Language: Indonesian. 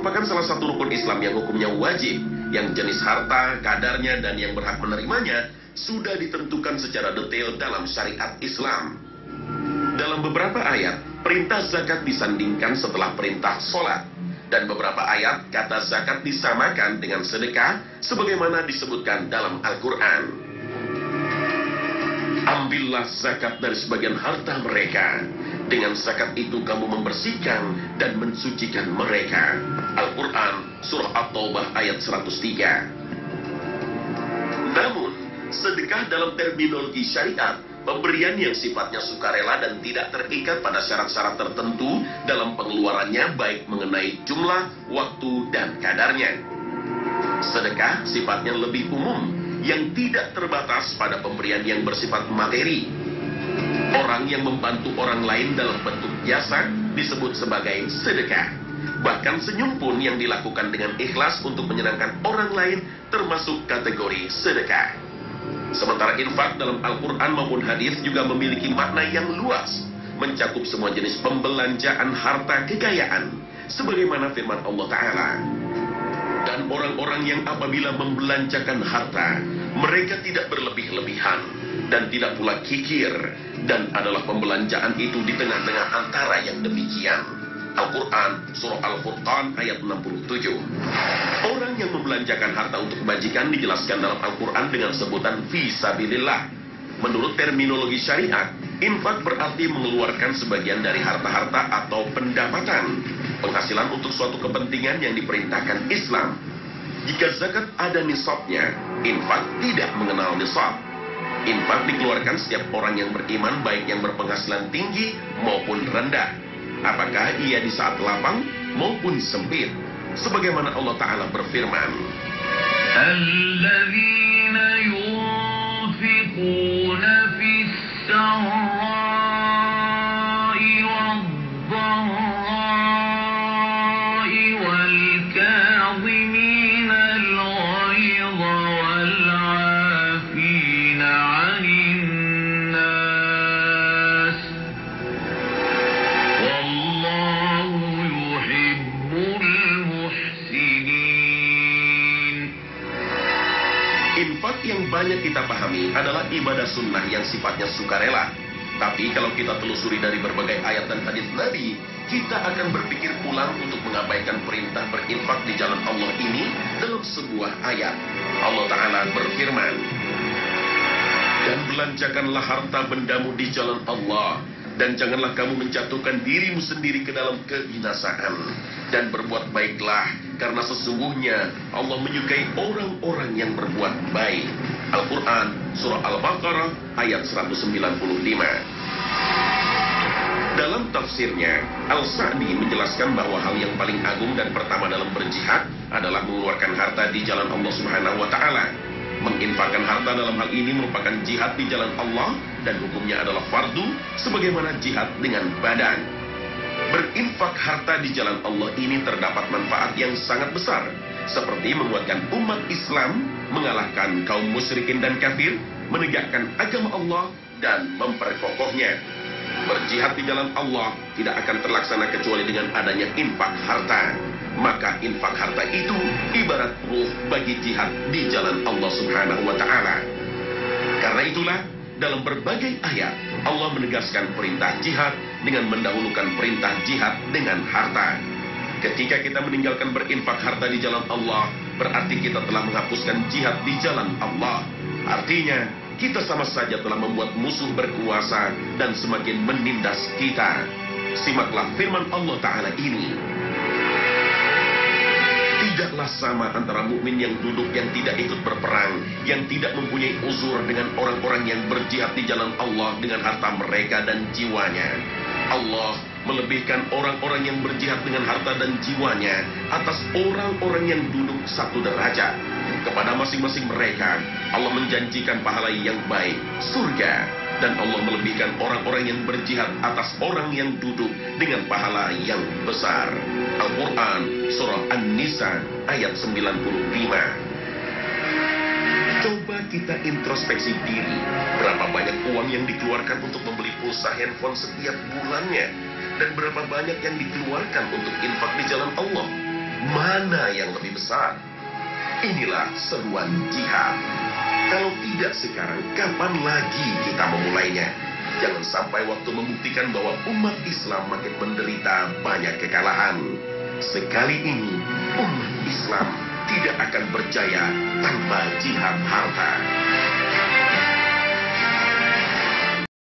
merupakan salah satu rukun Islam yang hukumnya wajib, yang jenis harta, kadarnya, dan yang berhak menerimanya sudah ditentukan secara detail dalam syariat Islam. Dalam beberapa ayat, perintah zakat disandingkan setelah perintah sholat, dan beberapa ayat kata zakat disamakan dengan sedekah sebagaimana disebutkan dalam Al-Quran. Ambillah zakat dari sebagian harta mereka. Dengan zakat itu kamu membersihkan dan mensucikan mereka. Al-Quran Surah At-Taubah ayat 103. Namun, sedekah dalam terminologi syariat, pemberian yang sifatnya sukarela dan tidak terikat pada syarat-syarat tertentu dalam pengeluarannya, baik mengenai jumlah, waktu, dan kadarnya. Sedekah sifatnya lebih umum, yang tidak terbatas pada pemberian yang bersifat materi. Orang yang membantu orang lain dalam bentuk jasa disebut sebagai sedekah. Bahkan senyum pun yang dilakukan dengan ikhlas untuk menyenangkan orang lain termasuk kategori sedekah. Sementara infak dalam Al-Quran maupun hadis juga memiliki makna yang luas, mencakup semua jenis pembelanjaan harta kekayaan, sebagaimana firman Allah Ta'ala. Dan orang-orang yang apabila membelanjakan harta, mereka tidak berlebih-lebihan dan tidak pula kikir, dan adalah pembelanjaan itu di tengah-tengah antara yang demikian. Al-Quran Surah Al-Furqan ayat 67. Orang yang membelanjakan harta untuk kebajikan dijelaskan dalam Al-Quran dengan sebutan fisabilillah. Menurut terminologi syariat, infak berarti mengeluarkan sebagian dari harta-harta atau pendapatan, penghasilan untuk suatu kepentingan yang diperintahkan Islam. Jika zakat ada nisabnya, infak tidak mengenal nisab. Infak dikeluarkan setiap orang yang beriman, baik yang berpenghasilan tinggi maupun rendah, apakah ia di saat lapang maupun sempit, sebagaimana Allah Ta'ala berfirman, Alladzina yunfiquna fis sarra'i wad-dharra'i wal kadhimina al-ghayza wal 'afina 'anil nas wallahu yuhibbul muhsinin. infak yang banyak kita pahami adalah ibadah sunnah yang sifatnya sukarela. Tapi kalau kita telusuri dari berbagai ayat dan hadis Nabi, kita akan berpikir ulang untuk mengabaikan perintah berinfak di jalan Allah ini dalam sebuah ayat. Allah Ta'ala berfirman, dan belanjakanlah harta bendamu di jalan Allah, dan janganlah kamu menjatuhkan dirimu sendiri ke dalam kebinasaan, dan berbuat baiklah, karena sesungguhnya Allah menyukai orang-orang yang berbuat baik. Al-Quran Surah Al-Baqarah ayat 195. Dalam tafsirnya, Al-Sa'di menjelaskan bahwa hal yang paling agung dan pertama dalam berjihad adalah mengeluarkan harta di jalan Allah Subhanahu wa Ta'ala. Menginfakkan harta dalam hal ini merupakan jihad di jalan Allah, dan hukumnya adalah fardu sebagaimana jihad dengan badan. Berinfak harta di jalan Allah ini terdapat manfaat yang sangat besar, seperti menguatkan umat Islam, mengalahkan kaum musyrikin dan kafir, menegakkan agama Allah, dan memperkokohnya. Berjihad di jalan Allah tidak akan terlaksana kecuali dengan adanya infak harta. Maka infak harta itu ibarat ruh bagi jihad di jalan Allah Subhanahu wa Ta'ala. Karena itulah, dalam berbagai ayat Allah menegaskan perintah jihad dengan mendahulukan perintah jihad dengan harta. Ketika kita meninggalkan berinfak harta di jalan Allah, berarti kita telah menghapuskan jihad di jalan Allah. Artinya, kita sama saja telah membuat musuh berkuasa dan semakin menindas kita. Simaklah firman Allah Ta'ala ini. Tidaklah sama antara mukmin yang duduk yang tidak ikut berperang, yang tidak mempunyai uzur, dengan orang-orang yang berjihad di jalan Allah dengan harta mereka dan jiwanya. Allah melebihkan orang-orang yang berjihad dengan harta dan jiwanya atas orang-orang yang duduk satu derajat. Kepada masing-masing mereka, Allah menjanjikan pahala yang baik, surga. Dan Allah melebihkan orang-orang yang berjihad atas orang yang duduk dengan pahala yang besar. Al-Quran Surah An-Nisa ayat 95. Coba kita introspeksi diri, berapa banyak uang yang dikeluarkan untuk membeli pulsa handphone setiap bulannya, dan berapa banyak yang dikeluarkan untuk infak di jalan Allah. Mana yang lebih besar? Inilah seruan jihad. Kalau tidak sekarang, kapan lagi kita memulainya? Jangan sampai waktu membuktikan bahwa umat Islam makin menderita banyak kekalahan. Sekali ini, umat Islam tidak akan berjaya tanpa jihad harta.